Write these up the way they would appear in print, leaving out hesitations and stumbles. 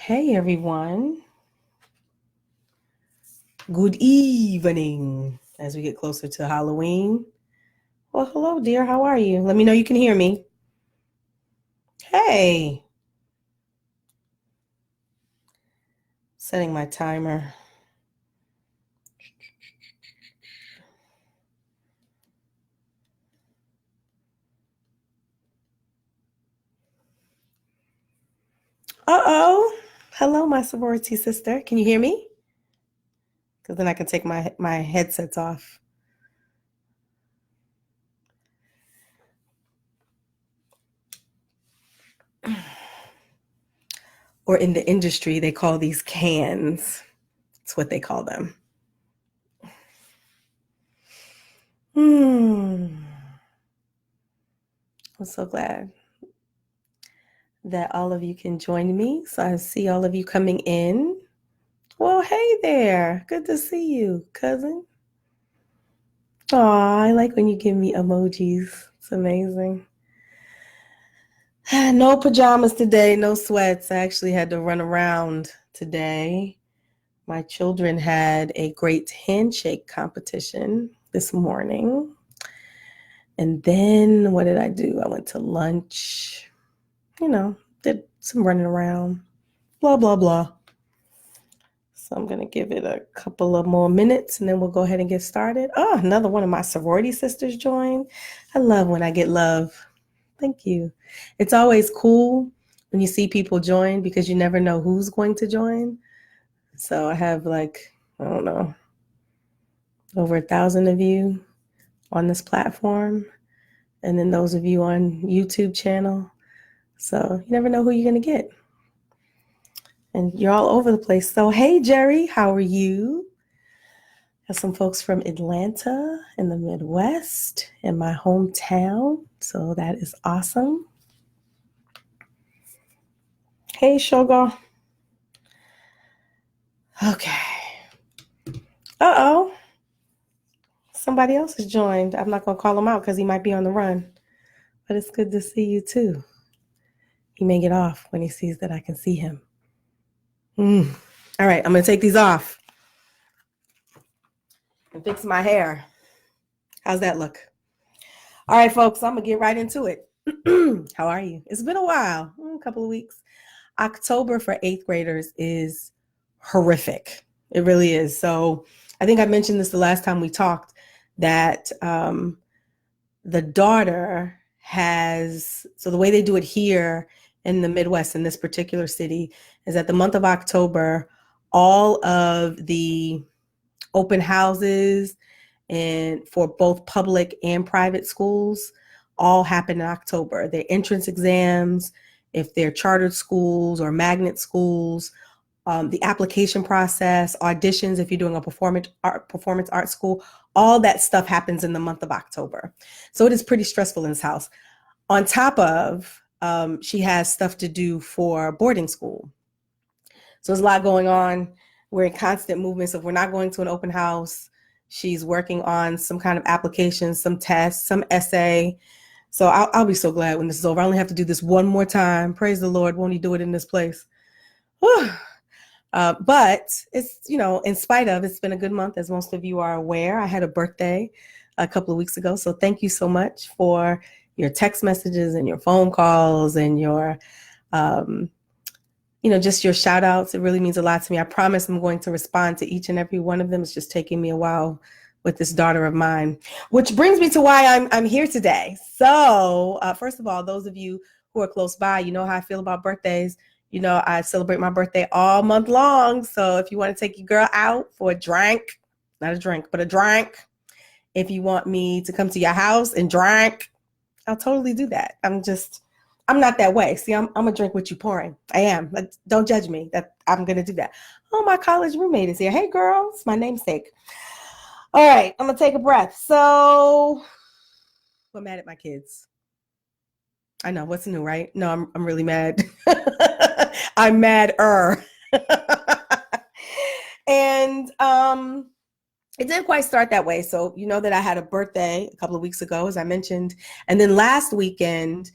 Hey everyone, good evening as we get closer to Halloween. Well, hello dear, how are you? Let me know you can hear me. Hey, setting my timer. Uh-oh, hello my sorority sister. Can you hear me? Because then I can take my headsets off. Or in the industry, they call these cans. That's what they call them. I'm so glad that all of you can join me. So I see all of you coming in. Well, hey there. Good to see you, cousin. Aw, I like when you give me emojis. It's amazing. No pajamas today, no sweats. I actually had to run around today. My children had a great handshake competition this morning. And then what did I do? I went to lunch, did some running around, blah, blah, blah. So I'm going to give it a couple of more minutes and then we'll go ahead and get started. Oh, another one of my sorority sisters joined. I love when I get love. Thank you. It's always cool when you see people join because you never know who's going to join. So I have I don't know, over 1,000 of you on this platform. And then those of you on YouTube channel. So you never know who you're going to get. And you're all over the place. So, hey, Jerry, how are you? Have some folks from Atlanta in the Midwest, in my hometown. So that is awesome. Hey, Sugar. Okay. Uh-oh. Somebody else has joined. I'm not going to call him out because he might be on the run. But it's good to see you, too. He may get off when he sees that I can see him. All right, I'm going to take these off and fix my hair. How's that look? All right, folks, I'm going to get right into it. How are you? It's been a while, a couple of weeks. October for 8th graders is horrific. It really is. So I think I mentioned this the last time we talked, that the daughter so the way they do it here in the Midwest, in this particular city, is that the month of October, all of the open houses and for both public and private schools all happen in October. Their entrance exams, if they're chartered schools or magnet schools, the application process, auditions, if you're doing a performance art school, all that stuff happens in the month of October. So it is pretty stressful in this house. On top of, she has stuff to do for boarding school. So there's a lot going on. We're in constant movement. So if we're not going to an open house, she's working on some kind of application, some tests, some essay. So I'll be so glad when this is over. I only have to do this one more time. Praise the Lord. Won't he do it in this place? But it's, in spite of, it's been a good month, as most of you are aware. I had a birthday a couple of weeks ago. So thank you so much for your text messages and your phone calls and your, just your shout outs. It really means a lot to me. I promise I'm going to respond to each and every one of them. It's just taking me a while with this daughter of mine, which brings me to why I'm here today. So first of all, those of you who are close by, you know how I feel about birthdays. I celebrate my birthday all month long. So if you want to take your girl out for a drink, not a drink, but a drink, if you want me to come to your house and drink, I'll totally do that. I'm not that way. See, I'm a drink what you pouring. I am. Don't judge me that I'm going to do that. Oh, my college roommate is here. Hey, girl, it's my namesake. All right, I'm going to take a breath. So I'm mad at my kids. I know, what's new, right? No, I'm really mad. I'm mad-er. And it didn't quite start that way. So you know that I had a birthday a couple of weeks ago, as I mentioned. And then last weekend,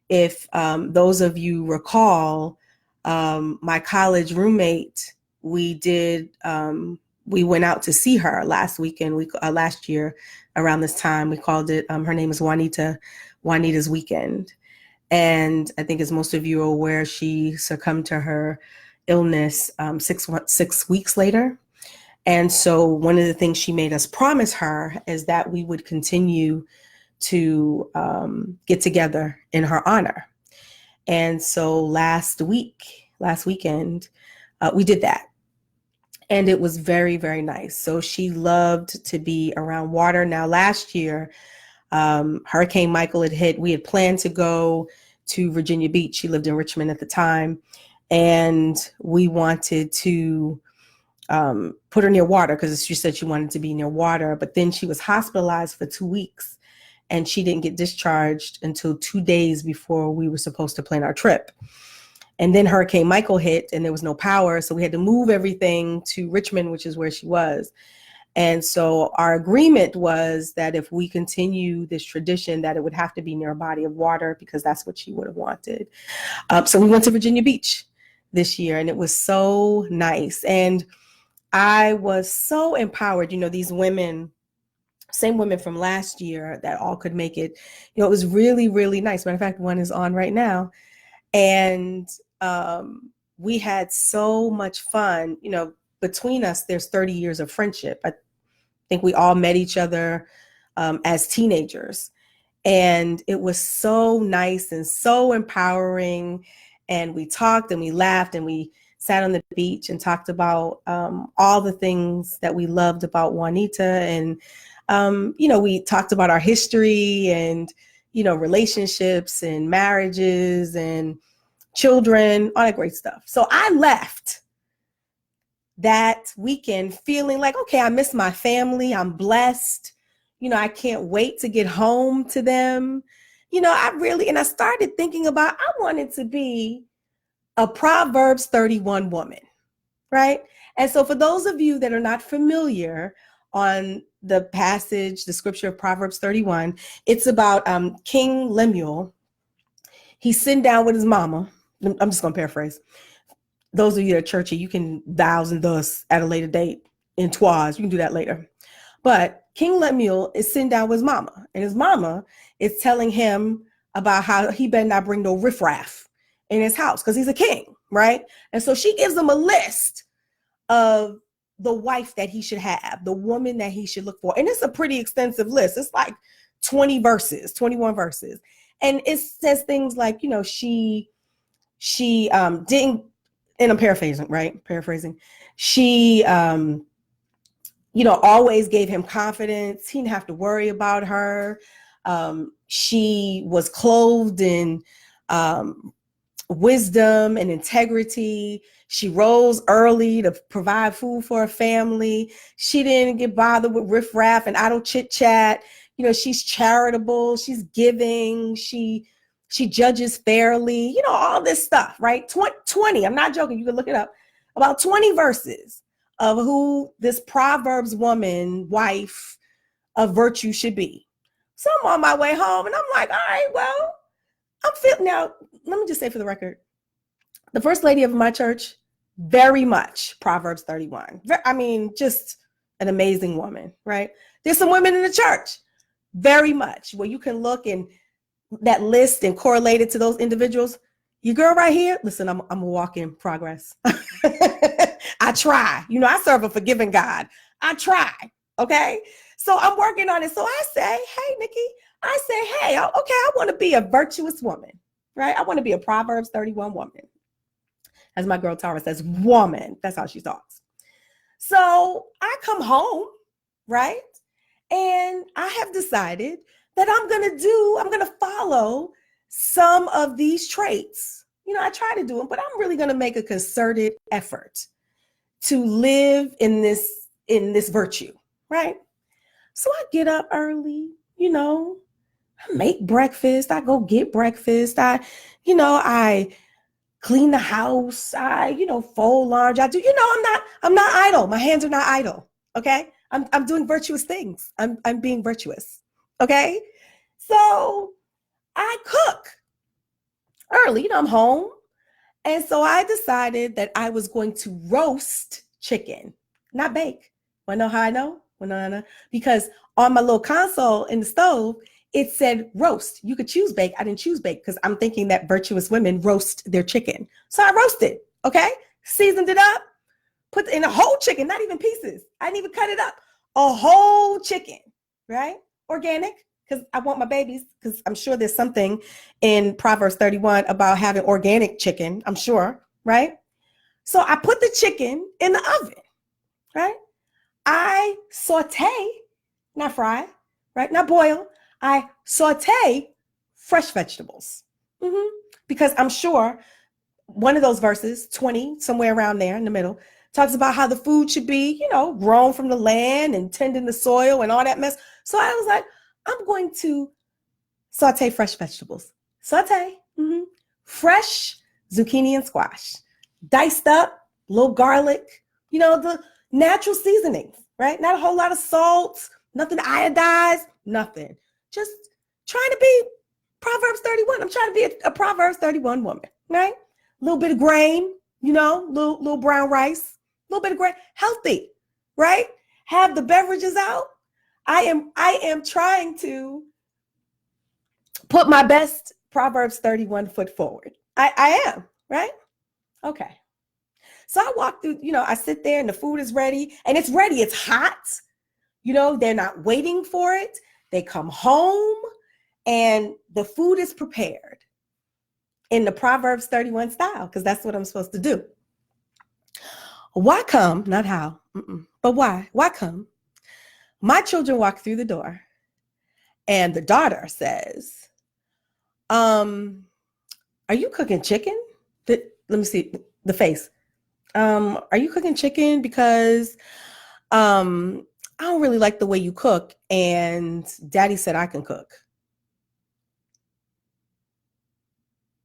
if those of you recall, my college roommate, we went out to see her last weekend. Last year around this time, we called it, her name is Juanita's Weekend. And I think, as most of you are aware, she succumbed to her illness 6 weeks later. And so one of the things she made us promise her is that we would continue to get together in her honor. And so last weekend, we did that. And it was very, very nice. So she loved to be around water. Now, last year, Hurricane Michael had hit. We had planned to go to Virginia Beach. She lived in Richmond at the time. And we wanted to put her near water because she said she wanted to be near water. But then she was hospitalized for 2 weeks. And she didn't get discharged until 2 days before we were supposed to plan our trip. And then Hurricane Michael hit and there was no power. So we had to move everything to Richmond, which is where she was. And so our agreement was that if we continue this tradition, that it would have to be near a body of water because that's what she would have wanted. So we went to Virginia Beach this year and it was so nice. And I was so empowered. These women, same women from last year that all could make it, it was really, really nice. Matter of fact, one is on right now. And we had so much fun. Between us, there's 30 years of friendship. I think we all met each other as teenagers. And it was so nice and so empowering. And we talked and we laughed and we sat on the beach and talked about all the things that we loved about Juanita. And, we talked about our history and, relationships and marriages and children, all that great stuff. So I left that weekend feeling like, okay, I miss my family. I'm blessed. I can't wait to get home to them. And I started thinking about, I wanted to be a Proverbs 31 woman, right? And so for those of you that are not familiar on the passage, the scripture of Proverbs 31, it's about King Lemuel. He's sitting down with his mama. I'm just going to paraphrase. Those of you that are churchy, you can thous and thus at a later date in twas. You can do that later. But King Lemuel is sitting down with his mama, and his mama is telling him about how he better not bring no riffraff in his house because he's a king, right? And so she gives him a list of the wife that he should have, the woman that he should look for. And it's a pretty extensive list. It's like 21 verses. And it says things like, she didn't, and I'm paraphrasing, right? She, always gave him confidence. He didn't have to worry about her. She was clothed in wisdom and integrity. She rose early to provide food for her family. She didn't get bothered with riffraff and idle chit chat. She's charitable. She's giving. She judges fairly, all this stuff, right? 20, I'm not joking. You can look it up. About 20 verses of who this Proverbs woman, wife of virtue should be. So I'm on my way home and I'm like, all right, well, I'm feeling now. Let me just say for the record, the first lady of my church, very much Proverbs 31. I mean, just an amazing woman, right? There's some women in the church, very much, where you can look and that list and correlate it to those individuals. Your girl right here, listen, I'm a walk in progress. I try. I serve a forgiving God. I try. Okay. So I'm working on it. So I say, hey, Nikki, hey, okay, I want to be a virtuous woman, right? I want to be a Proverbs 31 woman. As my girl Tara says, woman. That's how she talks. So I come home, right? And I have decided that I'm going to follow some of these traits. I try to do them, but I'm really going to make a concerted effort to live in this virtue, right? So I get up early, I make breakfast. I go get breakfast. I clean the house. I, fold laundry. I do, I'm not idle. My hands are not idle. Okay. I'm doing virtuous things. I'm being virtuous. Okay. So I cook early, I'm home And so I decided that I was going to roast chicken, not bake. Want to know how I know? Because on my little console in the stove, it said roast. You could choose bake. I didn't choose bake because I'm thinking that virtuous women roast their chicken. So I roasted, okay? Seasoned it up, put in a whole chicken, not even pieces. I didn't even cut it up. A whole chicken, right? Organic, because I want my babies, because I'm sure there's something in Proverbs 31 about having organic chicken, I'm sure, right? So I put the chicken in the oven, right? I saute, not fry, right? Not boil. I saute fresh vegetables. Because I'm sure one of those verses, 20, somewhere around there in the middle, talks about how the food should be, grown from the land and tending the soil and all that mess. So I was like, I'm going to saute fresh vegetables. Saute. Fresh zucchini and squash. Diced up, little garlic, the natural seasonings, right? Not a whole lot of salt, nothing iodized, nothing. Just trying to be Proverbs 31. I'm trying to be a Proverbs 31 woman, right? A little bit of grain, little brown rice, a little bit of grain, healthy, right? Have the beverages out. I am trying to put my best Proverbs 31 foot forward. I am, right? Okay. So I walk through, I sit there and the food is ready and it's ready. It's hot. They're not waiting for it. They come home and the food is prepared in the Proverbs 31 style, because that's what I'm supposed to do. Why come? Not how, but why? Why come? My children walk through the door and the daughter says, are you cooking chicken? Let me see the face. Are you cooking chicken? Because I don't really like the way you cook, and daddy said I can cook.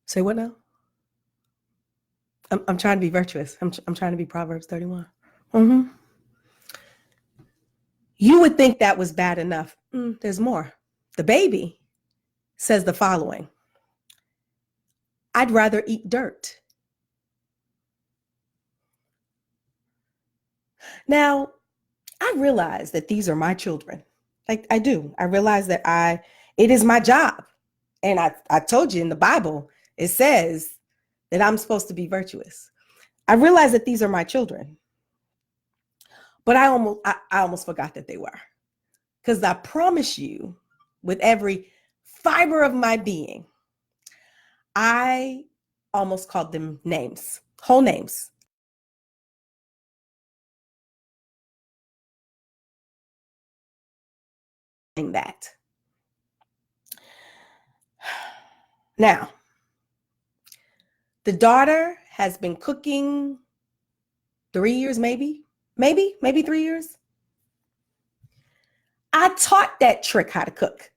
Say what now? I'm trying to be virtuous. I'm trying to be Proverbs 31. You would think that was bad enough. There's more. The baby says the following: I'd rather eat dirt. Now, I realize that these are my children. Like I do. I realize that it is my job. And I told you in the Bible, it says that I'm supposed to be virtuous. I realize that these are my children. But I almost forgot that they were. Because I promise you, with every fiber of my being, I almost called them names, whole names. That. Now, the daughter has been cooking 3 years, maybe 3 years. I taught that trick how to cook.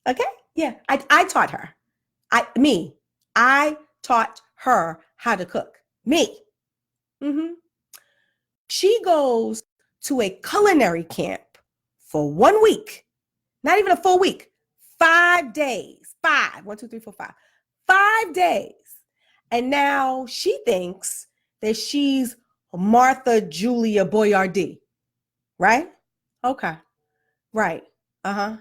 Okay? Yeah, I taught her. I taught her how to cook. Me. She goes to a culinary camp for 1 week, not even a full week, 5 days, 1, 2, 3, 4, 5, 5 days. And now she thinks that she's Martha Julia Boyardee, right? Okay, right. Now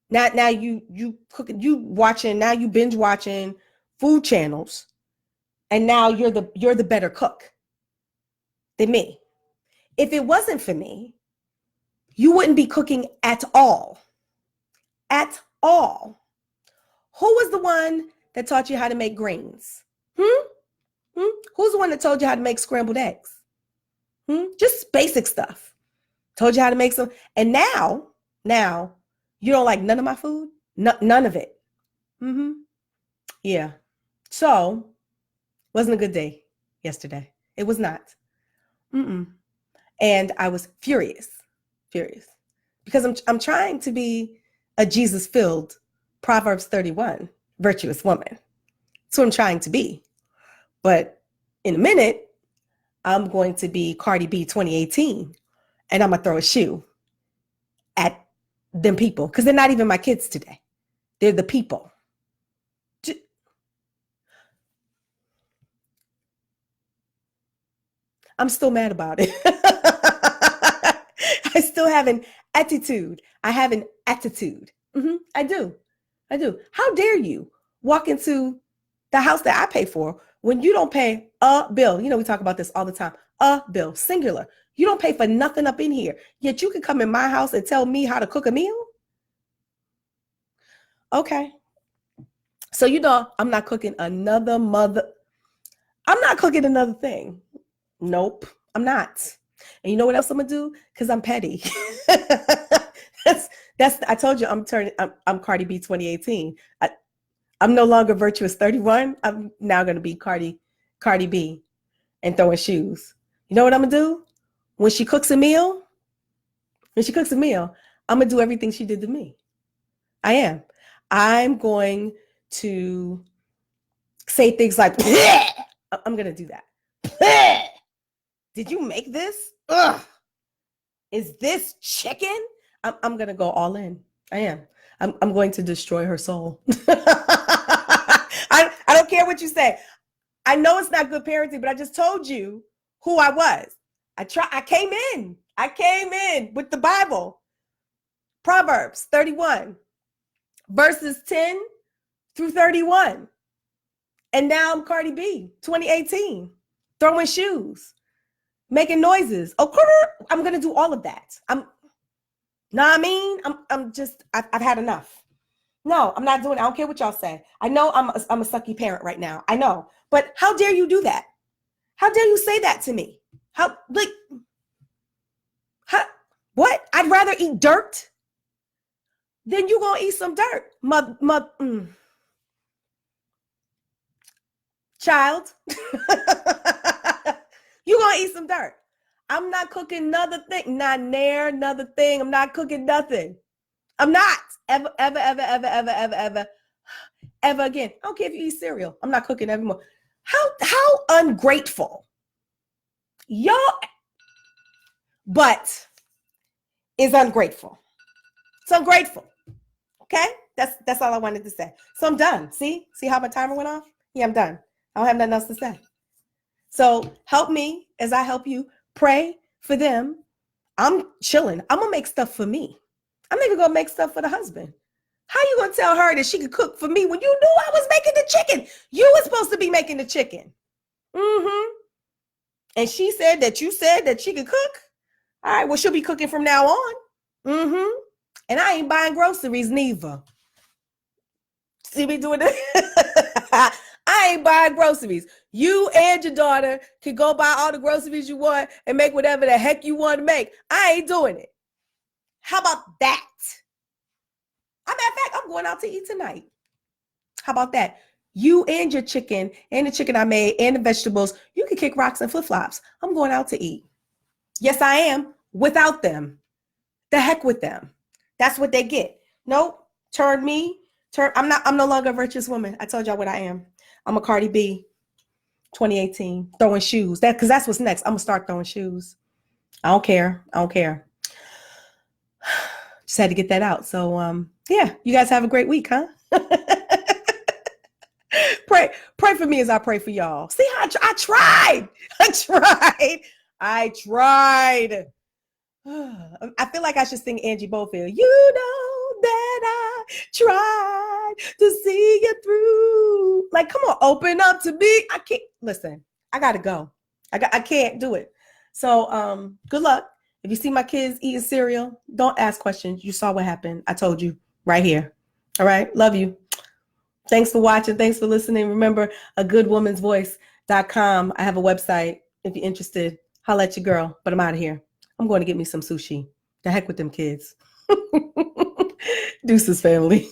you cooking, now you binge watching food channels, and now you're the better cook than me. If it wasn't for me, you wouldn't be cooking at all. At all. Who was the one that taught you how to make greens? Who's the one that told you how to make scrambled eggs? Just basic stuff. Told you how to make some. And now you don't like none of my food? None of it. Yeah. So, wasn't a good day yesterday. It was not. And I was furious because I'm trying to be a Jesus-filled Proverbs 31 virtuous woman. That's what I'm trying to be. But in a minute, I'm going to be Cardi B 2018, and I'm going to throw a shoe at them people, because they're not even my kids today. They're the people. I'm still mad about it. I still have an attitude. I have an attitude. I do. I do. How dare you walk into the house that I pay for when you don't pay a bill? You know, we talk about this all the time. A bill, singular. You don't pay for nothing up in here. Yet you can come in my house and tell me how to cook a meal? Okay. So, you know, I'm not cooking another thing. Nope, I'm not. And you know what else I'm gonna do? Because I'm petty. that's I told you I'm Cardi B 2018. I'm no longer virtuous 31. I'm now gonna be Cardi B and throwing shoes. You know what I'm gonna do? When she cooks a meal, I'm gonna do everything she did to me. I am. I'm going to say things like, bleh! I'm gonna do that. Bleh! Did you make this? Ugh. Is this chicken? I'm going to go all in. I am. I'm going to destroy her soul. I don't care what you say. I know it's not good parenting, but I just told you who I was. I came in with the Bible. Proverbs 31, verses 10 through 31. And now I'm Cardi B 2018, throwing shoes, making noises. Oh, I'm going to do all of that. I've had enough. No, I'm not doing it. I don't care what y'all say. I know I'm a sucky parent right now. I know. But how dare you do that? How dare you say that to me? What? I'd rather eat dirt than you going to eat some dirt. Child. You going to eat some dirt. I'm not cooking another thing. Not near another thing. I'm not cooking nothing. I'm not. Ever again. I don't care if you eat cereal. I'm not cooking every morning. How ungrateful. Y'all but is ungrateful. It's ungrateful. Okay? That's all I wanted to say. So I'm done. See how my timer went off? Yeah, I'm done. I don't have nothing else to say. So help me as I help you. Pray for them. I'm chilling. I'm going to make stuff for me. I'm even going to make stuff for the husband. How you going to tell her that she could cook for me when you knew I was making the chicken? You were supposed to be making the chicken. And she said that you said that she could cook. All right, well, she'll be cooking from now on. And I ain't buying groceries neither. See me doing that? I ain't buying groceries. You and your daughter can go buy all the groceries you want and make whatever the heck you want to make. I ain't doing it. How about that? As a matter of fact, I'm going out to eat tonight. How about that? You and your chicken and the chicken I made and the vegetables, you can kick rocks and flip-flops. I'm going out to eat. Yes, I am. Without them. The heck with them. That's what they get. Nope. I'm no longer a virtuous woman. I told y'all what I am. I'm a Cardi B 2018, throwing shoes. Because that's what's next. I'm going to start throwing shoes. I don't care. Just had to get that out. So, yeah, you guys have a great week, huh? Pray for me as I pray for y'all. See how I tried. I tried. I feel like I should sing Angie Bofield. You know that I tried to see you through. Like, come on, open up to me. I can't listen. I gotta go. I can't do it. So good luck. If you see my kids eating cereal, don't ask questions. You saw what happened. I told you right here. All right. Love you. Thanks for watching. Thanks for listening. Remember, agoodwomansvoice.com. I have a website. If you're interested, holla at your girl. But I'm out of here. I'm going to get me some sushi. The heck with them kids. Deuces, family.